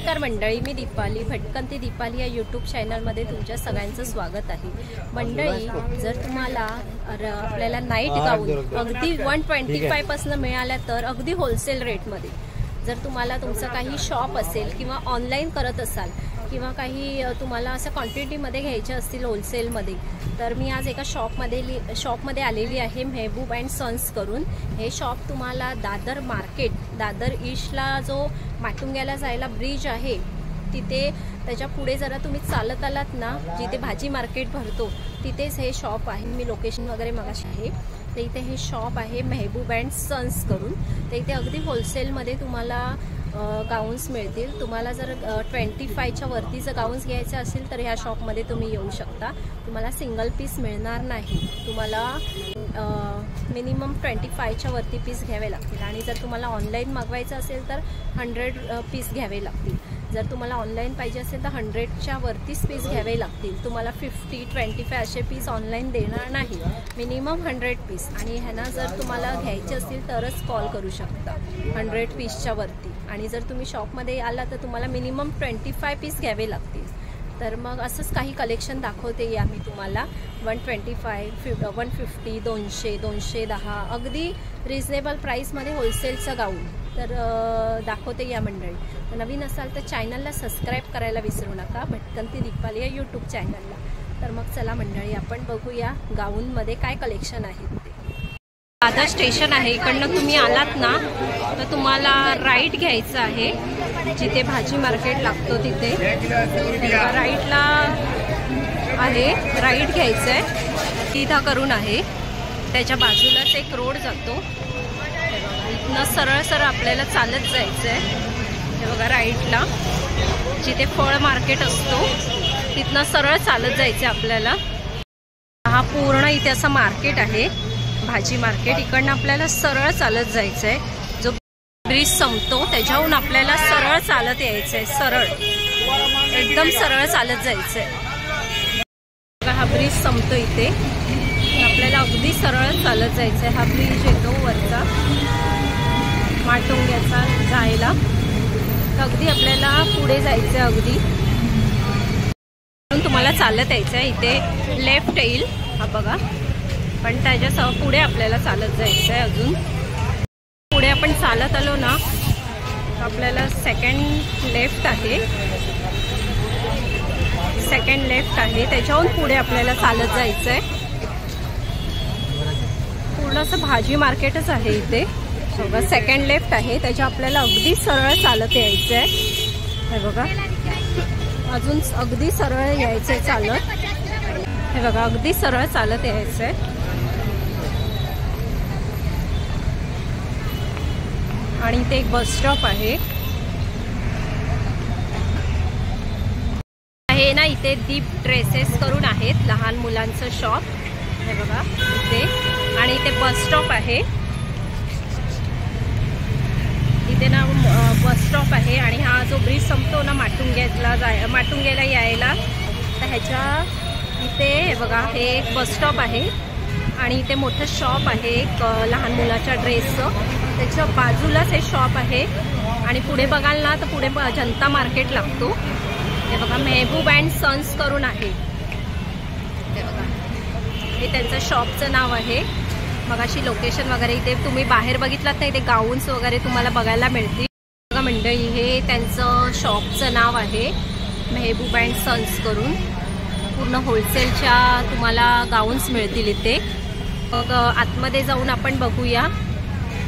नमस्कार मंडळी, मी दीपाली भटकंती दीपाली या यूट्यूब चॅनलमध्ये तुमच्या सगळ्यांचं स्वागत आहे। मंडळी, जर तुम्हाला आपल्याला नाईट गाऊन अगदी 125 पासून मिळाल्या तर अगदी होलसेल रेटमध्ये, जर तुम्हाला तुमचं काही शॉप असेल किंवा ऑनलाईन करत असाल किंवा काही तुम्हाला असं क्वांटिटीमध्ये घ्यायचे असतील होलसेलमध्ये, तर मी आज एका शॉपमध्ये आलेली आहे, मेहबूब अँड सन्स करून। हे शॉप तुम्हाला दादर मार्केट, दादर ईस्टला जो माटुंग्याला जायला ब्रिज आहे तिथे, त्याच्या पुढे जरा तुम्ही चालत आलात ना, जिथे भाजी मार्केट भरतो तिथेच हे शॉप आहे। मी लोकेशन वगैरे मगाशी आहे, तर इथे हे शॉप आहे मेहबूब अँड सन्स करून। तर इथे अगदी होलसेलमध्ये तुम्हाला गाऊन्स मिळतील। तुम्हाला जर 25च्या वरती जर गाऊन्स घ्यायचे असेल तर ह्या शॉपमध्ये तुम्ही येऊ शकता। तुम्हाला सिंगल पीस मिळणार नाही, तुम्हाला मिनिमम 25च्या वरती पीस घ्यावे लागतील। आणि जर तुम्हाला ऑनलाईन मागवायचं असेल तर 100 पीस घ्यावे लागतील। जर तुम्हाला ऑनलाईन पाहिजे असेल तर 100च्या वरतीच पीस घ्यावे लागतील। तुम्हाला 50, 25 असे पीस ऑनलाईन देणार नाही, मिनिमम 100 पीस। आणि ह्यांना जर तुम्हाला घ्यायचे असतील तरच कॉल करू शकता 100 पीसच्या वरती। आणि जर तुम्ही शॉपमध्ये आला तर तुम्हाला मिनिमम 25 पीस घ्यावे लागतील। तर मग असंच काही कलेक्शन दाखवते या मी तुम्हाला। 125, 150, 200, 210 अगदी रिजनेबल प्राईसमध्ये होलसेलचं गाऊन तर दाखवते या मंडळी। तर नवीन असाल तर चॅनलला सबस्क्राईब करायला विसरू नका, भटकंती दीपाली या यूट्यूब चॅनलला। तर मग चला मंडळी, आपण बघूया गाऊनमध्ये काय कलेक्शन आहे ते। दादर स्टेशन आहे, इकडनं तुम्ही आलात ना तर तुम्हाला राईट घ्यायचं आहे, जिथे भाजी मार्केट लागतो तिथे राईटला आहे, राईट घ्यायचं आहे, तिथं करून आहे। त्याच्या बाजूलाच एक रोड जातो, इथनं सरळ सरळ आपल्याला चालत जायचं आहे। हे बघा राईटला जिथे फळ मार्केट असतो तिथनं सरळ चालत जायचं आपल्याला। हा पूर्ण इथे असं मार्केट आहे, भाजी मार्केट। इकडनं आपल्याला सरळ चालत जायचं आहे, जो ब्रिज संपतो त्याच्याहून आपल्याला सरळ चालत यायचं आहे, सरळ एकदम सरळ चालत जायचं आहे। हा ब्रिज संपतो इथे, आपल्याला अगदी सरळ चालत जायचं आहे। हा ब्रिज येतो वरचा माटुंग्याचा जायला, तर अगदी आपल्याला पुढे जायचं आहे, अगदी तुम्हाला चालत यायचं आहे। इथे लेफ्ट येईल, हा बघा, पण त्याच्या पुढे आपल्याला चालत जायचं आहे। अजून पुढे आपण चालत आलो ना, आपल्याला सेकंड लेफ्ट आहे, सेकंड लेफ्ट आहे, त्याच्याहून पुढे आपल्याला चालत जायचं आहे। पूर्ण असं भाजी मार्केटच आहे इथे, बघा सेकंड लेफ्ट आहे, त्याच्या आपल्याला अगदी सरळ चालत यायचं आहे। हे बघा, अजून अगदी सरळ यायचं आहे चालत, हे बघा अगदी सरळ चालत यायचं आहे। आणि इथे एक बस स्टॉप आहे ना, इथे दीप ड्रेसेस करून आहेत, लहान मुलांचं शॉप, हे बघा इथे। आणि इथे बस स्टॉप आहे, इथे ना बस स्टॉप आहे। आणि हा जो ब्रिज संपतो ना माटुंग्याला यायला, तर ह्याच्या इथे हे बघा हे एक बस स्टॉप आहे। आणि इथे मोठं शॉप आहे एक लहान मुलाच्या ड्रेसचं, त्याच्या बाजूलाच हे शॉप आहे। आणि पुढे बघाल ना तर पुढे जनता मार्केट लागतो, हे बघा मेहबूब अँड सन्स करून आहे, हे बघा हे त्यांचं शॉपचं नाव आहे। मग अशी लोकेशन वगैरे इथे तुम्ही बाहेर बघितलात ना, इथे गाऊन्स वगैरे तुम्हाला बघायला मिळतील। बघा मंडळी, हे त्यांचं शॉपचं नाव आहे मेहबूब अँड सन्स करून। पूर्ण होलसेलच्या तुम्हाला गाऊन्स मिळतील इथे। मग आतमध्ये जाऊन आपण बघूया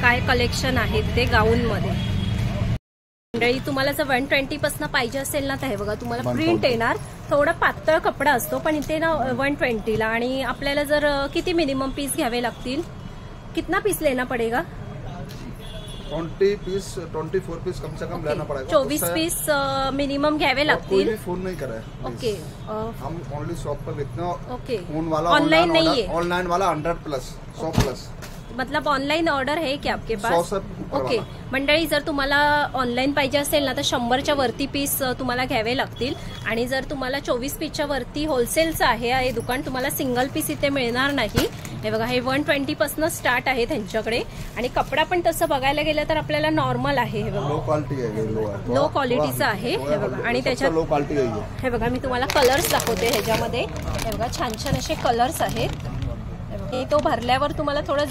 काय कलेक्शन आहेत ते गाऊनमध्ये। मंडळी, तुम्हाला जर 120 पासून पाहिजे असेल ना, तर हे बघा तुम्हाला प्रिंट येणार, थोडा पातळ कपडा असतो, पण इथे ना 120ला। आणि आपल्याला जर किती मिनिमम पीस घ्यावे लागतील, कितना पीस लेना पडेगा? 20 पीस, 24 पीस कम से कम लेना पड़ेगा। 24 पीस मिनिमम घ्यावे लागतील। कोई फोन नहीं करे, ओके। हम ओनली शॉप पर बेचते हैं। ओके, फोन वाला ऑनलाइन नहीं है, ऑनलाइन वाला 100+, 100+। मतलब ऑनलाइन ऑर्डर है क्या आपके पास? 100 से ओके मंडळी, जर तुम्हाला ऑनलाईन पाहिजे असेल ना तर 100च्या वरती पीस तुम्हाला घ्यावे लागतील। आणि जर तुम्हाला 24 पीसच्या वरती होलसेलचं आहे हे दुकान, तुम्हाला सिंगल पीस इथे मिळणार नाही, हे बघा, हे 120 पासून स्टार्ट आहे त्यांच्याकडे आणि कपडा पण तसं बघायला गेलं तर आपल्याला नॉर्मल आहे. हे बघा, लो क्वालिटी आहे, लो क्वालिटीचा आहे. हे बघा, आणि त्याच्यात लो क्वालिटी आहे. हे बघा, मी तुम्हाला कलर्स दाखवते ह्याच्यामध्ये. हे बघा, छान छान असे कलर्स आहेत. हे तो भरल्यावर तुम्हाला थोडं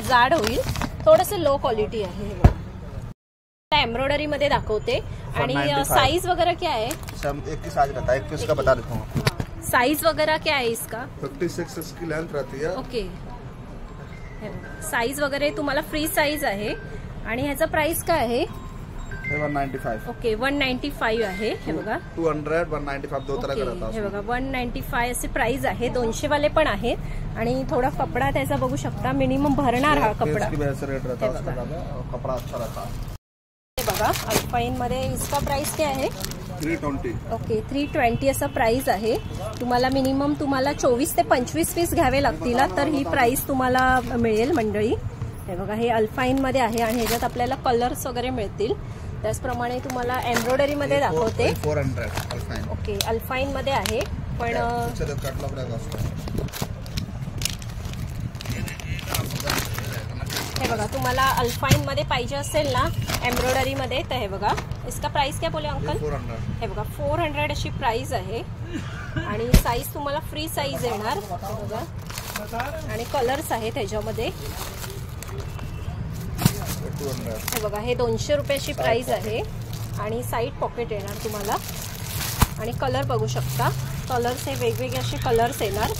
जाड होईल, थोडंसं लो क्वालिटी आहे. हे बघा, एम्ब्रॉयडरी मध्ये दाखवते. आणि साइज वगैरह क्या है? एक की साइज रहता है, एक पीस का बता देता हूँ. साइज वगैरह क्या है इसका? 56 की लेंथ रहती है. ओके, साइज वगैरे तुम्हाला फ्री साइज आहे. आणि ह्याचा प्राइस काय आहे? 195. ओके, 195 आहे. हे बघा, 200, 195 दो तरह का रहता है. हे बघा, 195 असे प्राइस आहे. 200 वाले पण आहेत. आणि थोडा कपडा त्याचा बघू शकता, मिनिमम भरणार हा कपडा. रेट रहता है, कपड़ा अच्छा रहता है. बघा, अल्पाइन मध्ये इसका प्राइस क्या आहे? 320. ओके, 320 असं प्राइस आहे. तुम्हाला मिनिमम 24 ते 25 पीस घ्यावे लागतील तर ही प्राइस तुम्हाला मिळेल मंडळी. हे बघा, हे अल्पाइन मध्ये आहे आणि ह्याच्यात आपल्याला कलर्स वगैरे मिळतील. त्याचप्रमाणे तुम्हाला एम्ब्रॉयडरी मध्ये दाखवते. 400 अल्पाइन. ओके, अल्पाइन मध्ये आहे. पण हे बघा, तुम्हाला अल्पाइन मध्ये पाहिजे असेल ना एम्ब्रॉयडरी मध्ये, तर हे बघा, इसका प्राइस क्या बोले अंकल? 400. हे बघा, 400 अशी प्राइस आहे. आणि साईज तुम्हाला फ्री साईज येणार. बघा, आणि कलर्स आहेत ह्याच्यामध्ये. हे बघा, हे 200 रुपयाची प्राइस आहे. आणि साईड पॉकेट येणार तुम्हाला. आणि कलर बघू शकता, कलर्स हे वेगवेगळे असे कलर्स येणार.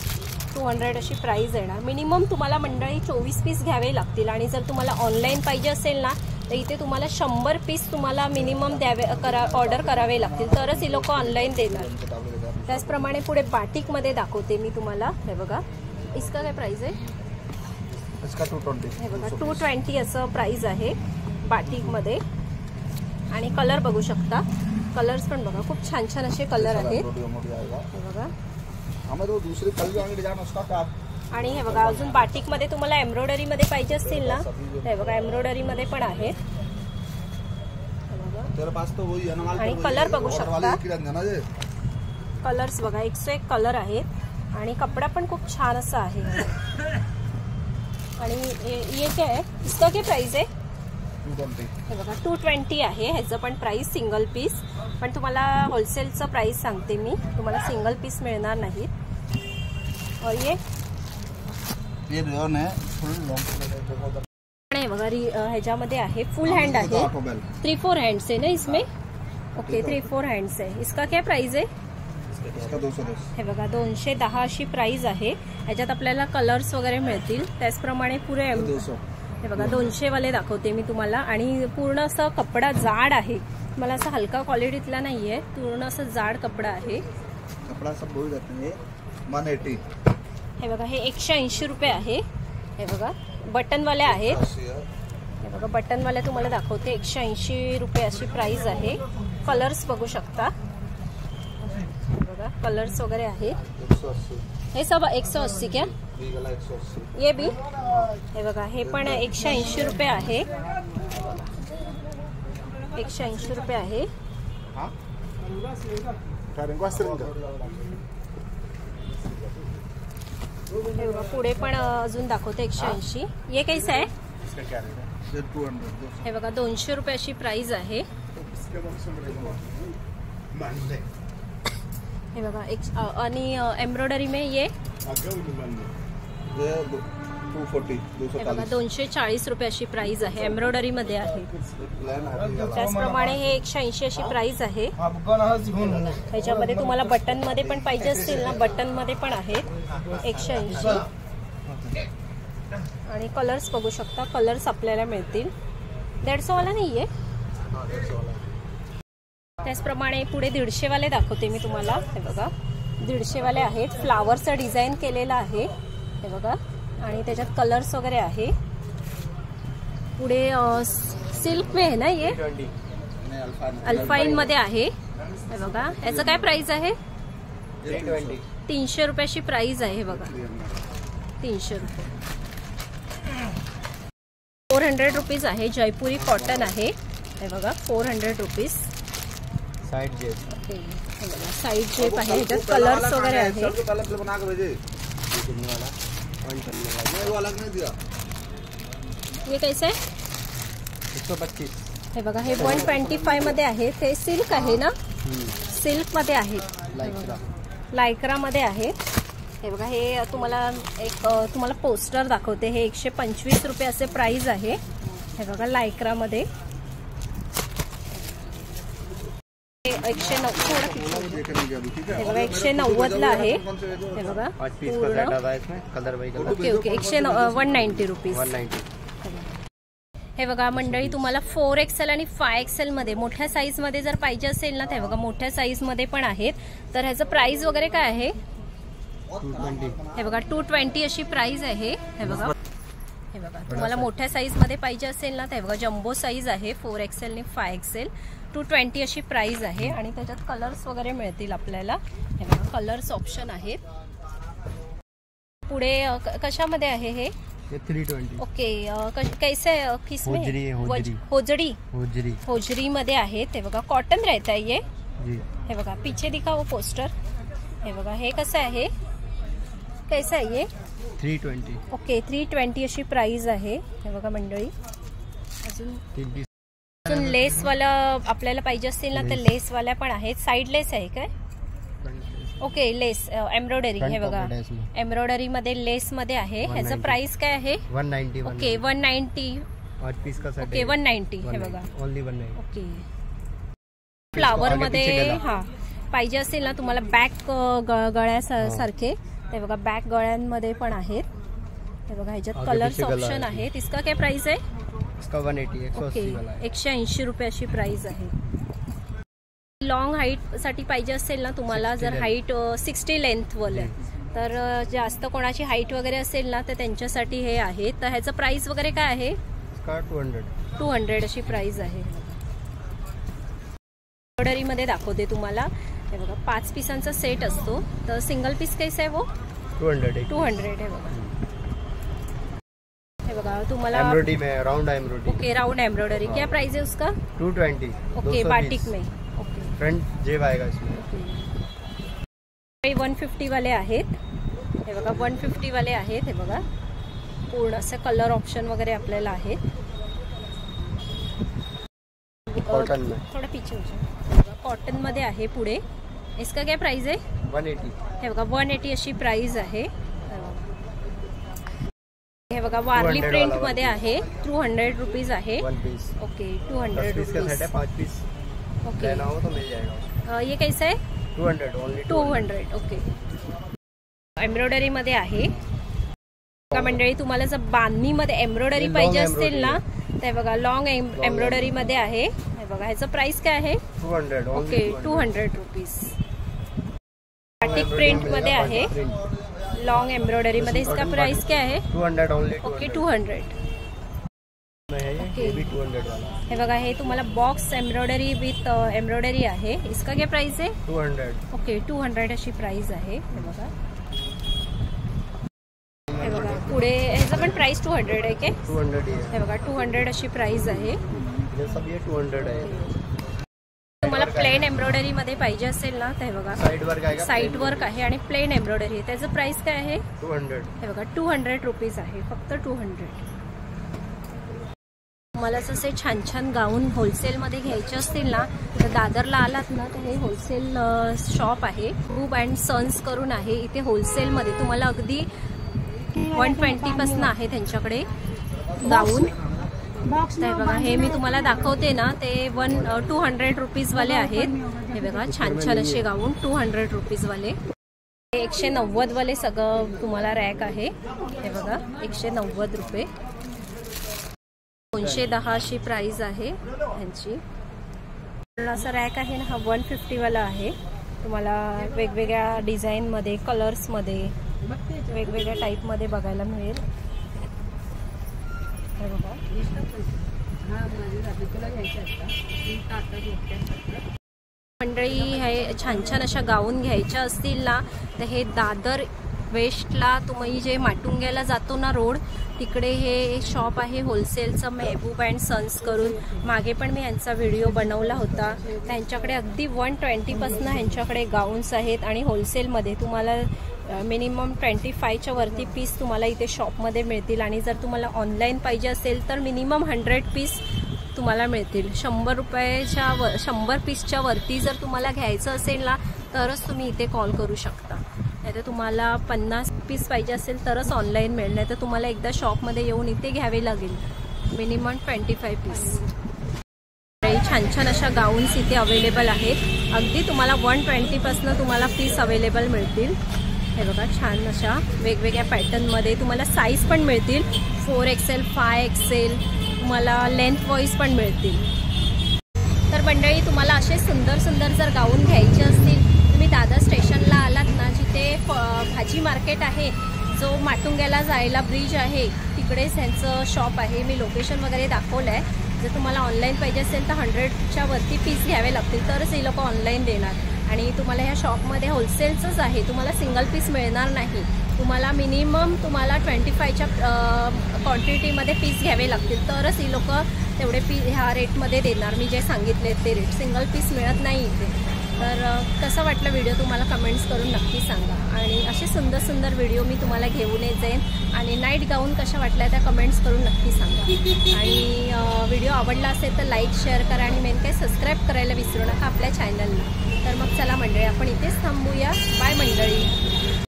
200 अशी प्राइस येणार. मिनिमम तुम्हाला मंडळी 24 पीस घ्यावे लागतील. आणि जर तुम्हाला ऑनलाईन पाहिजे असेल ना तर इथे तुम्हाला 100 पीस तुम्हाला मिनिमम ऑर्डर करावे लागतील, तरच ही लोक ऑनलाईन देणार. त्याचप्रमाणे पुढे बाटिक मध्ये दाखवते मी तुम्हाला. हे बघा, इसका काय प्राइस आहे? इसका 220. हे बघा, 220 असं प्राइस आहे बाटिक मध्ये. आणि कलर बघू शकता, कलर्स पण बघा, खूप छान छान असे कलर आहेत. हे बघा, दुसरी डिझाइन उसका क्या? आणि हे बघा, अजून बाटिक मध्ये तुम्हाला एम्ब्रॉयडरी मध्ये पाहिजे असतील ना, हे बघा, एम्ब्रॉयडरी मध्ये पण आहेत. आणि कलर बघू शकता, कलर्स बघा, 101 कलर आहेत. आणि कपडा पण खूप छान असा आहे. आणि ये क्या है? इसका क्या प्राइस आहे? 220. हे बघा, 220 आहे ह्याचं पण प्राइस, सिंगल पीस. पण तुम्हाला होलसेलचं प्राइस सांगते मी, तुम्हाला सिंगल पीस मिळणार नाही. और ये रेयन है, फुल लॉन्ग. नाही बघा, ह्याच्यामध्ये आहे, फुल हँड आहे. 3-4 हँड्स आहे ना इसमें? ओके, 3-4 हँड्स आहे. इसका क्या प्राइस आहे? इसका 210. हे बघा, 210 अशी प्राइस आहे. ह्याच्यात आपल्याला कलर्स वगैरे मिळतील. त्याचप्रमाणे पुरे हे बघा, 200 वाले दाखवते मी तुम्हाला. आणि पूर्ण असं कपडा जाड आहे, मला असं हलका क्वालिटीतला नाहीये, पूर्ण असं जाड कपडा आहे. कपडा सब बोल जाते हैं. 180. हे बघा, हे 180 रुपये आहे. हे बघा, बटनवाले आहेत. हे बघा, बटनवाले तुम्हाला दाखवते. 180 रुपये अशी प्राइस आहे. कलर्स बघू शकता. बघा, कलर्स वगैरे आहेत. 180. हे सब 180 क्या? ये भी. हे बघा, हे पण 180 रुपये आहे. 180 रुपये आहे. हे बघा, पुढे पण अजून दाखवते 180. ये कैसा आहे? हे बघा, 200 रुपये अशी प्राइस आहे. हे बघा, आणि एम्ब्रॉयडरी में ये 240. हे बघा, 240 रुपये अशी प्राइस आहे. एम्ब्रॉयडरी मध्ये आहे. त्याचप्रमाणे हे 180 अशी प्राइस आहे. ह्याच्यामध्ये तुम्हाला बटन मध्ये पण पाहिजे असतील ना, बटन मध्ये पण आहेत 180. आणि कलर्स बघू शकता, कलर्स आपल्याला मिळतील. 150 वाला नाहीये. त्याचप्रमाणे पुढे 150 वाले दाखवते मी तुम्हाला. हे बघा, 150 वाले आहेत. फ्लावरचं डिझाईन केलेलं आहे. हे बघा, आणि त्याच्यात कलर्स वगैरे आहे. पुढे सिल्क में आहे ना, ये अल्पाइन मध्ये आहे. हे बघा, याचं काय प्राइस आहे? 300 रुपयाची प्राइस आहे. हे बघा, 300 रुपये. 400 रुपीज आहे. जयपुरी कॉटन आहे. हे बघा, 400 रुपीज. साइड जेब. ओके, साइड जेब आहे. ह्याच्यात कलर्स वगैरे आहे. नहीं, वो अलग नहीं दिया। हे कैसे आहे? 125. हे बघा, हे 125 मध्ये आहे. ते सिल्क आहे ना, सिल्क मध्ये आहे, लायक्रा मध्ये आहे. हे बघा, हे तुम्हाला पोस्टर दाखवते. हे 125 रुपये असे प्राइस आहे. हे बघा, लायक्रा मध्ये 190. हे बघा, 190 ला आहे. हे बघा, ओके ओके, 190 रुपीज. हे बघा मंडळी, तुम्हाला 4XL आणि 5XL मध्ये मोठ्या साईज मध्ये जर पाहिजे असेल ना, तर बघा मोठ्या साईज मध्ये पण आहेत. तर ह्याचं प्राइस वगैरे काय आहे? 220. हे बघा, 220 अशी प्राइस आहे. हे बघा, तुम्हाला मोठ्या साईज मध्ये पाहिजे असेल ना, तर बघा जम्बो साईज आहे 4XL आणि 5XL. 220 अशी प्राइस आहे. आणि त्याच्यात कलर्स वगैरे मिळतील आपल्याला. हे बघा, कलर्स ऑप्शन आहेत. पुढे कशामध्ये आहे हे? 320. ओके, कैसे किसमें? होजरी मध्ये आहे. ते बघा, कॉटन रहता है ये. हे बघा, पीछे दिखा वो पोस्टर. हे बघा, हे कसं आहे? कैसा आहे ये? 320. ओके, 320 अशी प्राइस आहे. हे बघा मंडळी, अजून लेसवाला आपल्याला पाहिजे असतील ना, तर लेसवाल्या पण आहेत. साईड लेस आहे काय? ओके, लेस एम्ब्रॉयडरी. हे बघा, एम्ब्रॉयडरी मध्ये लेस मध्ये आहे. ह्याचं प्राइस काय आहे? 190. ओके, 190. 8 पीस का सेट. ओके, 190. हे बघा, ओनली 190. ओके. फ्लावर मध्ये हा पाहिजे असेल ना तुम्हाला, बॅक गळ्यासारखे. ते बघा, बॅक गळ्यांमध्ये पण आहेत. हे बघा, ह्याच्यात कलर्स ऑप्शन आहेत. इसका काय प्राइस आहे? इसका 180. ओके, 180 रुपये अशी प्राइस आहे. लॉंग हाईट साठी पाहिजे असेल ना तुम्हाला, जर हाईट 60 लेंथ वाले, तर जास्त कोणाची हाईट वगैरे असेल ना, तर त्यांच्यासाठी हे आहे. तर ह्याचं प्राइस वगैरे काय आहे? 200 अशी प्राइस आहे. एम्ब्रॉयडरी मध्ये दाखवते तुम्हाला. हे बघा, 5 पीसांचा सेट असतो. तर सिंगल पीस कैसा आहे वो? 200. हे बघा, हे बघा, तुम्हाला एम्ब्रॉयडरी में round embroidery. Okay, round embroidery. क्या प्राइस है उसका? 220. ओके, बाटिक में. ओके, फ्रंट जेब आएगा इसमें. 150 वाले आहेत. हे बघा, 150 वाले आहेत. हे बघा, पूर्ण असं कलर ऑप्शन वगैरे आपल्याला आहेत. कॉटन में थोडं पीछे होतं. कॉटन मध्ये आहे. पुढे इसका काय प्राइस आहे? 180. हे बघा, 180 अशी प्राइस आहे. हे बघा, वारली प्रिंट मध्ये आहे. 200 रुपीज आहे. 1 पीस. ओके, 200 पीस का सेट है. 5 पीस ओके. लेना हो तो मिल जाएगा. ये कैसा है? 200 ओनली. 200. ओके, एम्ब्रॉयडरी मध्ये आहे. बघा मंडळी, तुम्हाला जर बांधणी मध्ये एम्ब्रॉयडरी पाहिजे असेल ना, तर बघा लॉंग एम्ब्रॉयडरी मध्ये आहे. हे बघा, ह्याचं प्राइस काय आहे? 200. Okay, 200 rupees. बाटिक प्रिंट मध्ये आहे. लॉन्ग एम्ब्रॉयडरी मध्ये इसका प्राइस क्या है? 200 ओनली. ओके, 200. ओके, 200 वाला. हे बघा, हे तुम्हाला बॉक्स एम्ब्रॉयडरी विथ एम्ब्रॉयडरी आहे. इसका क्या प्राइस आहे? 200. ओके, 200 अशी प्राइस आहे. हे बघा, हे बघा, पुढे ह्याचं पण प्राइस 200 आहे के? 200 ही हे बघा, 200 अशी प्राइस आहे. ये सब ये 200 है. तुम्हाला प्लेन एम्ब्रॉयडरी मध्ये पाहिजे असेल ना, तर हे बघा, साइड वर्क आहे आणि प्लेन एम्ब्रॉयडरी आहे. त्याचं प्राइस काय आहे? 200. हे बघा, 200 रुपीज आहे, फक्त 200. तुम्हाला असे छान छान गाऊन होलसेल मध्ये घ्यायचे असतील ना, तर दादरला आलात ना, तर हे होलसेल शॉप आहे. रूब अँड सन्स करून आहे. इथे होलसेल मध्ये तुम्हाला अगदी 120 पासून आहे त्यांच्याकडे गाऊन. तर बघा, हे मी तुम्हाला दाखवते ना, ते 200 रुपीज वाले आहेत. हे बघा, छान छान असे गाऊन 200 रुपीज वाले. 190 वाले सगळं तुम्हाला रॅक आहे. हे बघा, 190 रुपये. 210 अशी प्राइस आहे ह्यांची. असा रॅक आहे ना, हा 150 वाला आहे. तुम्हाला वेगवेगळ्या डिझाईन मध्ये, कलर्स मध्ये, वेगवेगळ्या टाईप मध्ये बघायला मिळेल. हे बघा, मंडळी, हे छान छान अशा गाऊन घ्यायच्या असतील ना, तर हे दादर वेस्टला तुम्ही जे माटुंग्याला जातो ना रोड, तिकडे हे शॉप आहे होलसेलचं, मेहबूब अँड सन्स करून. मागे पण मी यांचा व्हिडिओ बनवला होता. त्यांच्याकडे अगदी 120पासून ह्यांच्याकडे गाऊन्स आहेत आणि होलसेलमध्ये तुम्हाला मिनिमम 25च्या वरती पीस तुम्हाला इथे शॉपमध्ये मिळतील. आणि जर तुम्हाला ऑनलाईन पाहिजे असेल तर मिनिमम 100 पीस तुम्हाला मिळतील. 100 पीसच्या वरती जर तुम्हाला घ्यायचं असेल ना तरच तुम्ही इथे कॉल करू शकता. नाही तर तुम्हाला 50 पीस पाहिजे असेल तरच ऑनलाईन मिळेल, नाही तर तुम्हाला एकदा शॉपमध्ये येऊन इथे घ्यावे लागेल. Minimum 25 piece. छान छान अशा गाऊन्स इथे अवेलेबल आहेत. अगदी तुम्हाला 120पासून तुम्हाला पीस अवेलेबल मिळतील. हे बघा छान अशा वेगवेगळ्या पॅटर्नमध्ये तुम्हाला साईज पण मिळतील. 4XL 5XL तुम्हाला लेंथ वाईज पण मिळतील. तर मंडळी, तुम्हाला असे सुंदर सुंदर जर गाऊन घ्यायचे असतील, तुम्ही दादर स्टेशनला आलात ना, जिथे भाजी मार्केट आहे, जो माटुंग्याला जायला ब्रिज आहे, तिकडेच त्यांचं शॉप आहे. मी लोकेशन वगैरे दाखवलं आहे. जर तुम्हाला ऑनलाईन पाहिजे असेल तर 100च्या वरती पीस घ्यावे लागतील तरच हे लोक ऑनलाईन देणार. आणि तुम्हाला ह्या शॉपमध्ये होलसेलचंच आहे, तुम्हाला सिंगल पीस मिळणार नाही. तुम्हाला मिनिमम 25च्या क्वांटिटीमध्ये पीस घ्यावे लागतील तरच ही लोक तेवढे ह्या रेटमध्ये देणार. मी जे सांगितले ते रेट, सिंगल पीस मिळत नाही इथे. तर कसा वाटला व्हिडिओ तुम्हाला कमेंट्स करून नक्की सांगा. आणि असे सुंदर सुंदर व्हिडिओ मी तुम्हाला घेऊन येत जाईन. आणि नाईट गाऊन कशा वाटल्या त्या कमेंट्स करून नक्की सांगा. आणि व्हिडिओ आवडला असेल तर लाईक शेअर करा आणि मेन काय सबस्क्राईब करायला विसरू नका आपल्या चॅनलला. तर मग चला मंडळी, आपण इथेच थांबूया. बाय मंडळी.